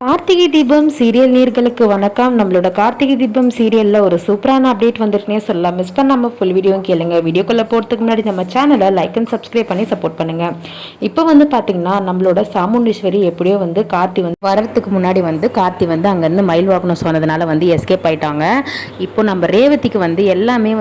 Karthigai Deepam serial நேர்களுக்கு வணக்கம். நம்மளோட கார்த்திகை தீபம் சீரியல்ல ஒரு சூப்பரான அப்டேட் வந்துருக்குனே சொல்லலாம். மிஸ் பண்ணாம ஃபுல் வீடியோ கேளுங்க. வீடியோக்குள்ள போறதுக்கு முன்னாடி நம்ம சேனலை லைக் அண்ட் சப்ஸ்கிரைப் பண்ணி சப்போர்ட் பண்ணுங்க. இப்போ பாத்தீங்கன்னா நம்மளோட சாமுண்டீஸ்வரி எப்படியோ கார்த்தி வரதுக்கு முன்னாடி கார்த்தி அங்கிருந்து மயில் வாகனம் சொன்னதுனால எஸ்கேப் ஆயிட்டாங்க. இப்போ நம்ம ரேவதிக்கு எல்லாமே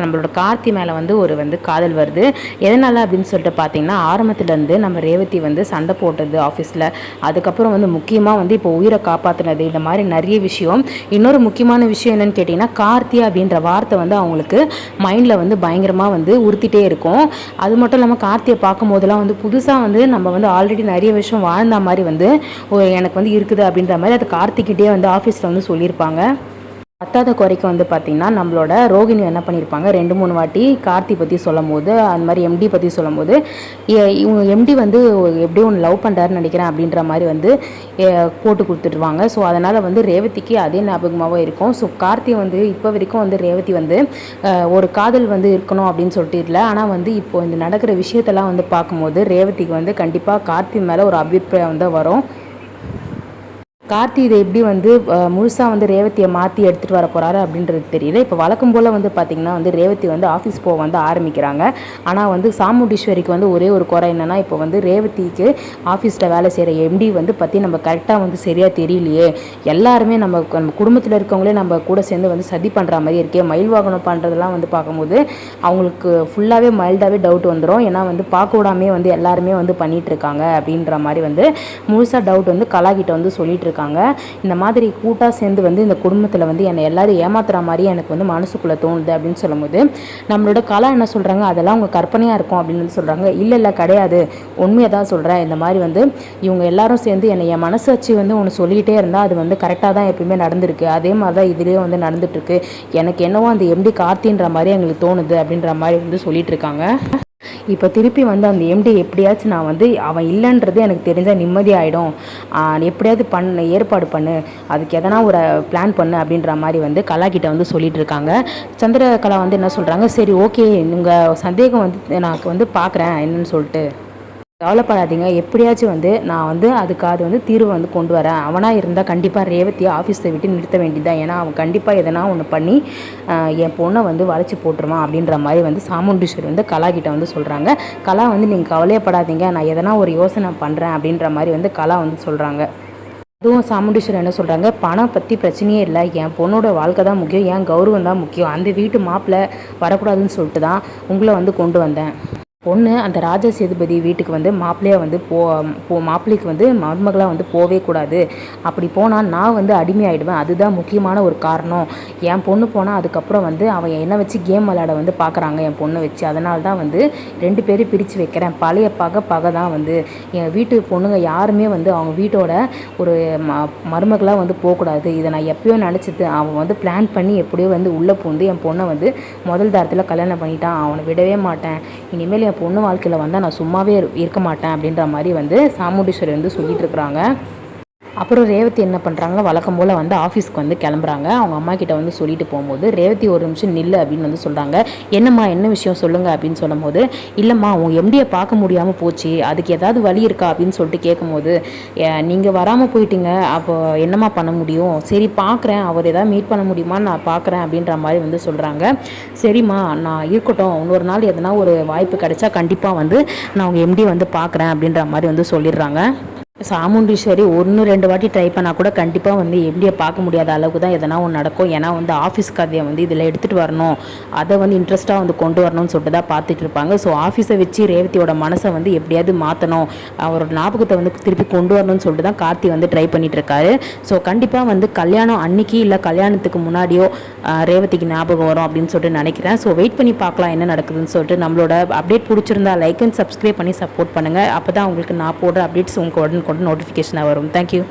நம்மளோட கார்த்தி மேல ஒரு காதல் வருது. எதனால அப்படின்னு சொல்லிட்டு பாத்தீங்கன்னா ஆரம்பத்துல இருந்து நம்ம ரேவதி சண்டை போட்டது ஆஃபீஸ்ல, அதுக்கப்புறம் முக்கியமா இப்போ உயிரை காப்பாற்றினது, இந்த மாதிரி நிறைய விஷயம். இன்னொரு முக்கியமான விஷயம் என்னன்னு கேட்டிங்கன்னா கார்த்தி அப்படின்ற வார்த்தை அவங்களுக்கு மைண்டில் பயங்கரமாக உறுத்திட்டே இருக்கும். அது மட்டும் இல்லாமல் கார்த்தியை பார்க்கும் போதெல்லாம் புதுசாக நம்ம ஆல்ரெடி நிறைய விஷயம் வாழ்ந்த மாதிரி எனக்கு இருக்குது அப்படின்ற மாதிரி அது கார்த்திக்கிட்டே ஆஃபீஸில் சொல்லியிருப்பாங்க. பத்தாத குறைக்கு பார்த்தீங்கன்னா நம்மளோட ரோகிணி என்ன பண்ணியிருப்பாங்க, 2-3 வாட்டி கார்த்தி பற்றி சொல்லும் போது, அந்த மாதிரி எம்டி பற்றி சொல்லும் போது இவங்க எம்டி எப்படியும் ஒன்று லவ் பண்ணுறாருன்னு நினைக்கிறேன் அப்படின்ற மாதிரி போட்டு கொடுத்துட்ருவாங்க. ஸோ அதனால் ரேவதிக்கு அதே ஞாபகமாகவே இருக்கும். ஸோ கார்த்தி இப்போ வரைக்கும் ரேவதி ஒரு காதல் இருக்கணும் அப்படின்னு சொல்லிட்டு இல்லை. ஆனால் இப்போ இந்த நடக்கிற விஷயத்தெல்லாம் பார்க்கும்போது ரேவதிக்கு கண்டிப்பாக கார்த்தி மேலே ஒரு அபிப்பிராயம் வரும். கார்த்தி இதை எப்படி முழுசாக ரேவதியை மாற்றி எடுத்துகிட்டு வர போகிறாரு அப்படின்றது தெரியல. இப்போ வழக்கம் போல் பார்த்திங்கன்னா ரேவதி ஆஃபீஸ் போக ஆரம்பிக்கிறாங்க. ஆனால் சாமுண்டீஸ்வரிக்கு ஒரே ஒரு குறை என்னென்னா, இப்போ ரேவதிக்கு ஆஃபீஸில் வேலை செய்கிற எம்டி பற்றி நம்ம கரெக்டாக சரியாக தெரியலையே, எல்லாருமே நம்ம குடும்பத்தில் இருக்கவங்களே நம்ம கூட சேர்ந்து சதி பண்ணுற மாதிரி இருக்கே, மயில் வாகனம் பண்ணுறதெல்லாம் பார்க்கும்போது அவங்களுக்கு ஃபுல்லாகவே மைல்டாகவே டவுட் வந்துடும். ஏன்னா பார்க்க விடாமே எல்லாருமே பண்ணிகிட்ருக்காங்க அப்படின்ற மாதிரி முழுசாக டவுட் கலாகிட்ட சொல்லிட்டு இருக்காங்க. இந்த மாதிரி கூட்டாக சேர்ந்து இந்த குடும்பத்தில் என்னை எல்லாரும் ஏமாத்துற மாதிரி எனக்கு மனசுக்குள்ளே தோணுது அப்படின்னு சொல்லும்போது நம்மளோட கலா என்ன சொல்கிறாங்க, அதெல்லாம் உங்கள் கற்பனையாக இருக்கும் அப்படின்னு சொல்கிறாங்க. இல்லை கிடையாது, உண்மையை தான் சொல்கிறேன். இந்த மாதிரி இவங்க எல்லாரும் சேர்ந்து என்னை என் மனசாட்சி ஒன்று சொல்லிகிட்டே இருந்தால் அது கரெக்டாக தான் எப்பயுமே நடந்திருக்கு. அதே மாதிரி தான் இதுலேயே நடந்துட்டுருக்கு. எனக்கு என்னவோ அந்த எம்டி கார்த்தின்ற மாதிரி எங்களுக்கு தோணுது அப்படின்ற மாதிரி சொல்லிட்டு இருக்காங்க. இப்போ திருப்பி அந்த எம்டி எப்படியாச்சும் நான் அவன் இல்லைன்றது எனக்கு தெரிஞ்சால் நிம்மதியாகிடும், எப்படியாவது ஏற்பாடு பண்ணு, அதுக்கு எதனா ஒரு பிளான் பண்ணு அப்படின்ற மாதிரி கலாக்கிட்ட சொல்லிட்டு இருக்காங்க. சந்திரகலா என்ன சொல்கிறாங்க, சரி ஓகே உங்கள் சந்தேகம் நான் பார்க்குறேன் என்னன்னு சொல்லிட்டு கவலைப்படாதீங்க, எப்படியாச்சும் நான் அதுக்கு அது தீர்வு கொண்டு வரேன். அவனாக இருந்தால் கண்டிப்பாக ரேவதியை ஆஃபீஸை விட்டு நிறுத்த வேண்டியதான். ஏன்னா அவன் கண்டிப்பாக எதனா ஒன்று பண்ணி என் பொண்ணை வளைச்சி போட்டுருவான் அப்படின்ற மாதிரி சாமுண்டீஸ்வரி கலாக்கிட்ட சொல்கிறாங்க. கலா நீங்கள் கவலையப்படாதீங்க, நான் எதனா ஒரு யோசனை பண்ணுறேன் அப்படின்ற மாதிரி கலா சொல்கிறாங்க. அதுவும் சாமுண்டீஸ்வரர் என்ன சொல்கிறாங்க, பணம் பற்றி பிரச்சனையே இல்லை, என் பொண்ணோட வாழ்க்கை தான் முக்கியம், என் கௌரவம் தான் முக்கியம், அந்த வீட்டு மாப்பிள்ளை வரக்கூடாதுன்னு சொல்லிட்டு தான் உங்களை கொண்டு வந்தேன். பொண்ணு அந்த ராஜா சேதுபதி வீட்டுக்கு மாப்பிள்ளையாக மாப்பிள்ளைக்கு மருமகளாக போகவே கூடாது, அப்படி போனால் நான் அடிமையாயிடுவேன், அதுதான் முக்கியமான ஒரு காரணம். என் பொண்ணு போனால் அதுக்கப்புறம் அவன் என்னை வச்சு கேம் விளையாட பார்க்குறாங்க என் பொண்ணை வச்சு, அதனால தான் 2 பேரும் பிரித்து வைக்கிறேன். பழைய பகை தான் என் வீட்டு பொண்ணுங்க யாருமே அவங்க வீட்டோட ஒரு மருமகளாக போகக்கூடாது. இதை நான் எப்பயோ நினச்சிது, அவன் பிளான் பண்ணி எப்படியோ உள்ளே பூந்து என் பொண்ணை முதல் தாரத்தில் கல்யாணம் பண்ணிட்டான், அவனை விடவே மாட்டேன், இனிமேல் என் பொண்ணு வாழ்க்கையில் நான் சும்மாவே இருக்க மாட்டேன் அப்படின்ற மாதிரி சாமுண்டீஸ்வரி சொல்லிட்டு இருக்கிறாங்க. அப்புறம் ரேவதி என்ன பண்ணுறாங்க, வழக்கம் போல் ஆஃபீஸ்க்கு கிளம்புறாங்க. அவங்க அம்மா கிட்ட சொல்லிட்டு போகும்போது ரேவதி ஒரு நிமிஷம் நில்லு அப்படின்னு சொல்கிறாங்க. என்னம்மா என்ன விஷயம் சொல்லுங்கள் அப்படின்னு சொல்லும்போது, இல்லைம்மா உன் எம்டியை பார்க்க முடியாமல் போச்சு, அதுக்கு ஏதாவது வழி இருக்கா அப்படின்னு சொல்லிட்டு கேட்கும்போது, நீங்கள் வராமல் போயிட்டீங்க, அப்போ என்னம்மா பண்ண முடியும், சரி பார்க்குறேன், அவர் ஏதாவது மீட் பண்ண முடியுமான்னு நான் பார்க்குறேன் அப்படின்ற மாதிரி சொல்கிறாங்க. சரிம்மா நான் இருக்கட்டும், இன்னொரு நாள் எதனா ஒரு வாய்ப்பு கிடைச்சா கண்டிப்பாக நான் உங்கள் எம்டி பார்க்குறேன் அப்படின்ற மாதிரி சொல்லிடுறாங்க. சாமுண்டீஸ்வரி 1-2 வாட்டி ட்ரை பண்ணால் கூட கண்டிப்பாக எப்படியே பார்க்க முடியாத அளவுக்கு தான் எதனா ஒன்று நடக்கும். ஏன்னா ஆஃபீஸ் கதையை இதில் எடுத்துகிட்டு வரணும், அதை இன்ட்ரெஸ்ட்டாக கொண்டு வரணும்னு சொல்லிட்டு தான் பார்த்துட்டு இருப்பாங்க. ஸோ ஆஃபீஸை வச்சு ரேவதியோட மனசை எப்படியாவது மாற்றணும், அவரோட ஞாபகத்தை திருப்பி கொண்டு வரணும்னு சொல்லிட்டு தான் கார்த்தி ட்ரை பண்ணிட்டு இருக்காரு. ஸோ கண்டிப்பாக கல்யாணம் அன்னைக்கு இல்லை கல்யாணத்துக்கு முன்னாடியோ ரேவதிக்கு ஞாபகம் வரும் அப்படின்னு சொல்லிட்டு நினைக்கிறேன். ஸோ வெயிட் பண்ணி பார்க்கலாம் என்ன நடக்குதுன்னு சொல்லிட்டு. நம்மளோட அப்டேட் பிடிச்சிருந்தா லைக் அண்ட் சப்ஸ்கிரைப் பண்ணி சப்போர்ட் பண்ணுங்கள். அப்போ தான் உங்களுக்கு நான் போடுற அப்டேட்ஸ் உங்களுக்கு உடனே நோட்டிஃபிகேஷனாக வரும். தேங்க்யூ.